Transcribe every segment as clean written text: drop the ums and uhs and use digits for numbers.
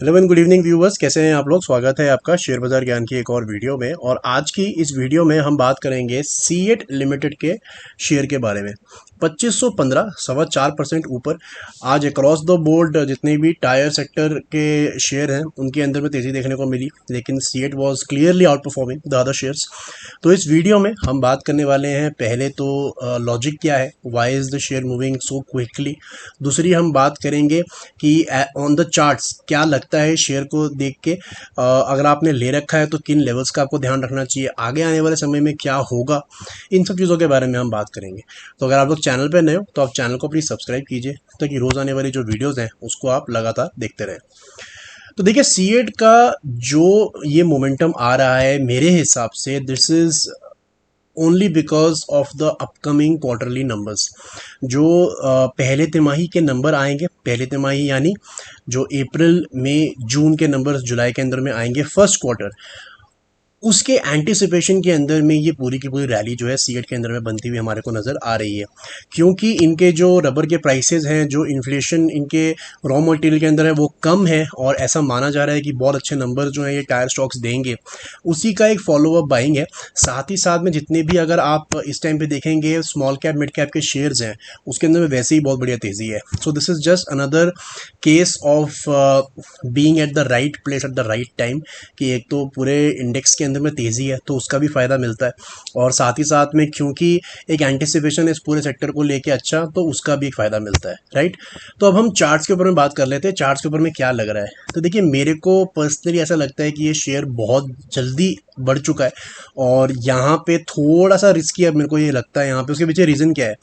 Hello and good evening viewers, कैसे हैं आप लोग। स्वागत है आपका शेयर बाजार ज्ञान की एक और वीडियो में। और आज की इस वीडियो में हम बात करेंगे सीएट लिमिटेड के शेयर के बारे में। 2515 4% ऊपर आज अक्रॉस द बोर्ड जितने भी टायर सेक्टर के शेयर हैं उनके अंदर में तेज़ी देखने को मिली, लेकिन CEAT was clearly out performing the other shares. तो इस वीडियो में हम बात करने वाले हैं पहले तो लॉजिक क्या है, why is the share moving so quickly. दूसरी हम बात करेंगे कि ऑन द चार्ट्स क्या लगता है शेयर को देख के, अगर आपने ले रखा है तो किन लेवल्स का आपको ध्यान रखना चाहिए, आगे आने वाले समय में क्या होगा, इन सब चीज़ों के बारे में हम बात करेंगे। तो अगर आप लोग चैनल पर नए हो तो आप चैनल को प्लीज़ सब्सक्राइब कीजिए ताकि रोज़ आने वाली जो वीडियोज़ हैं उसको आप लगातार देखते रहें। तो देखिए, सीएट का जो ये मोमेंटम आ रहा है मेरे हिसाब से this is only because of the upcoming quarterly numbers. जो पहले तिमाही के नंबर आएंगे, पहले तिमाही यानी जो अप्रैल मई जून के नंबर्स जुलाई के अंदर में आएंगे, फर्स्ट क्वार्टर, उसके एंटिसिपेशन के अंदर में ये पूरी की पूरी रैली जो है सीएट के अंदर में बनती हुई हमारे को नज़र आ रही है। क्योंकि इनके जो रबर के प्राइसेस हैं, जो इन्फ्लेशन इनके रॉ मटेरियल के अंदर है वो कम है, और ऐसा माना जा रहा है कि बहुत अच्छे नंबर जो हैं ये टायर स्टॉक्स देंगे, उसी का एक फॉलोअप बाइंग है। साथ ही साथ में जितने भी अगर आप इस टाइम पे देखेंगे स्मॉल कैप मिड कैप के शेयर्स हैं उसके अंदर में वैसे ही बहुत बढ़िया तेज़ी है। So this is just another case of being at the right place at the right time, कि एक तो पूरे इंडेक्स के अंदर में तेज़ी है तो उसका भी फ़ायदा मिलता है, और साथ ही साथ में क्योंकि एक एंटिसिपेशन है इस पूरे सेक्टर को लेके अच्छा, तो उसका भी एक फ़ायदा मिलता है, राइट। तो अब हम चार्ट्स के ऊपर में बात कर लेते हैं, चार्ट्स के ऊपर में क्या लग रहा है। तो देखिए, मेरे को पर्सनली ऐसा लगता है कि ये शेयर बहुत जल्दी बढ़ चुका है और यहाँ पे थोड़ा सा रिस्की है, मेरे को ये लगता है यहाँ पे। उसके पीछे रीज़न क्या है,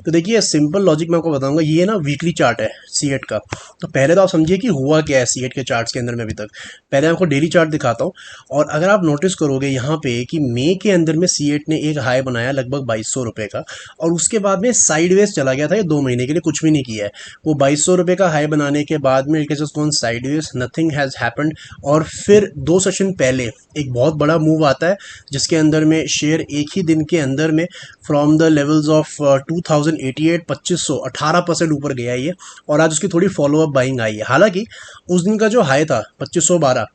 तो देखिए सिंपल लॉजिक मैं आपको बताऊंगा। ये ना वीकली चार्ट है सीएट का, तो पहले तो आप समझिए कि हुआ क्या है सीएट के चार्ट्स के अंदर में अभी तक। पहले आपको डेली चार्ट दिखाता हूँ, और अगर आप नोटिस करोगे यहाँ पे कि मई के अंदर में सीएट ने एक हाई बनाया लगभग 2200 रुपये का, और उसके बाद में साइडवेज चला गया था। ये 2 महीने के लिए कुछ भी नहीं किया है। वो 2200 रुपये का हाई बनाने के बाद में it has just gone sideways, nothing has happened. और फिर 2 सेशन पहले एक बहुत बड़ा मूव आता है जिसके अंदर में शेयर एक ही दिन के अंदर में फ्रॉम द लेवल्स ऑफ 2088 2500 18% ऊपर गया ये, और आज उसकी थोड़ी फॉलोअप बाइंग आई है। हालांकि उस दिन का जो हाई था 2512,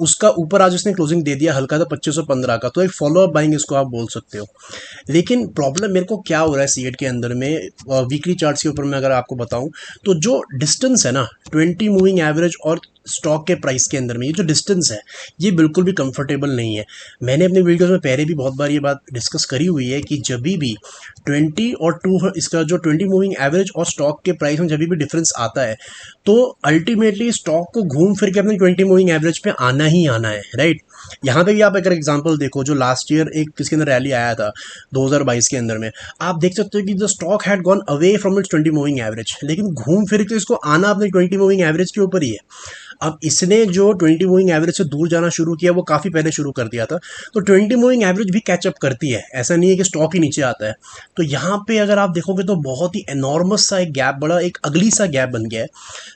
उसका ऊपर आज उसने क्लोजिंग दे दिया हल्का था 2515 का, तो एक फॉलोअप बाइंग इसको आप बोल सकते हो। लेकिन प्रॉब्लम मेरे को क्या हो रहा है सीएट के अंदर में, वीकली चार्ट्स के ऊपर मैं अगर आपको बताऊं तो जो डिस्टेंस है ना 20 मूविंग एवरेज और स्टॉक के प्राइस के अंदर में, ये जो डिस्टेंस है ये बिल्कुल भी कंफर्टेबल नहीं है। मैंने अपने वीडियोस में पहले भी बहुत बार ये बात डिस्कस करी हुई है कि जब भी 20 और 2 इसका जो 20 मूविंग एवरेज और स्टॉक के प्राइस में जब भी डिफरेंस आता है तो अल्टीमेटली स्टॉक को घूम फिर के अपने 20 मूविंग एवरेज पे आना ही आना है, राइट। यहाँ पे भी आप अगर एग्जांपल देखो, जो लास्ट ईयर एक किसके अंदर रैली आया था 2022 के अंदर में, आप देख सकते हो कि the stock had gone away from its 20 moving average, लेकिन घूम फिर के इसको आना अपने 20 मूविंग एवरेज के ऊपर ही है। अब इसने जो 20 मूविंग एवरेज से दूर जाना शुरू किया वो काफ़ी पहले शुरू कर दिया था, तो 20 मूविंग एवरेज भी कैचअप करती है, ऐसा नहीं है कि स्टॉक ही नीचे आता है। तो यहाँ पे अगर आप देखोगे तो बहुत ही एनॉर्मस सा एक गैप, बड़ा एक अगली सा गैप बन गया है,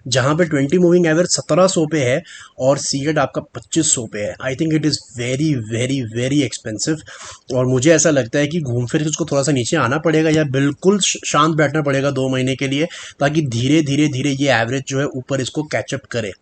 जहाँ पे 20 मूविंग एवरेज 1700 पे है और सीएट आपका 2500 पे है। I think it is very very very expensive, और मुझे ऐसा लगता है कि घूम फिर के उसको थोड़ा सा नीचे आना पड़ेगा या बिल्कुल शांत बैठना पड़ेगा 2 महीने के लिए, ताकि धीरे धीरे धीरे ये एवरेज जो है ऊपर इसको कैचअप करे।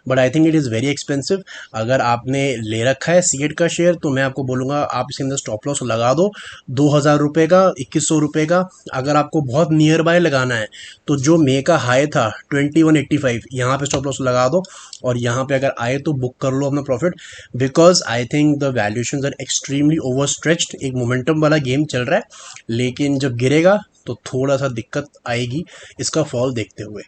But I think it is very expensive. अगर आपने ले रखा है सीएट का शेयर तो मैं आपको बोलूँगा आप इसके अंदर स्टॉप लॉस लगा दो 2000 रुपये का, 2100 रुपये का। अगर आपको बहुत नियर बाय लगाना है तो जो मई का हाई था 2185, यहाँ पे स्टॉप लॉस लगा दो, और यहाँ पे अगर आए तो बुक कर लो अपना profit, because I think the valuations are extremely over stretched. एक मोमेंटम वाला गेम चल रहा है, लेकिन जब गिरेगा तो थोड़ा सा दिक्कत आएगी इसका फॉल देखते हुए।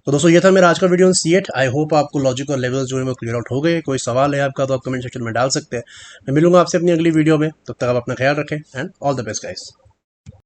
तो दोस्तों, ये था मेरा आज का video on CEAT. I hope आपको लॉजिक और लेवल्स जो है वो क्लियर आउट हो गए। कोई सवाल है आपका तो आप कमेंट सेक्शन में डाल सकते हैं। मैं मिलूंगा आपसे अपनी अगली वीडियो में, तब तक आप अपना ख्याल रखें and all the best guys.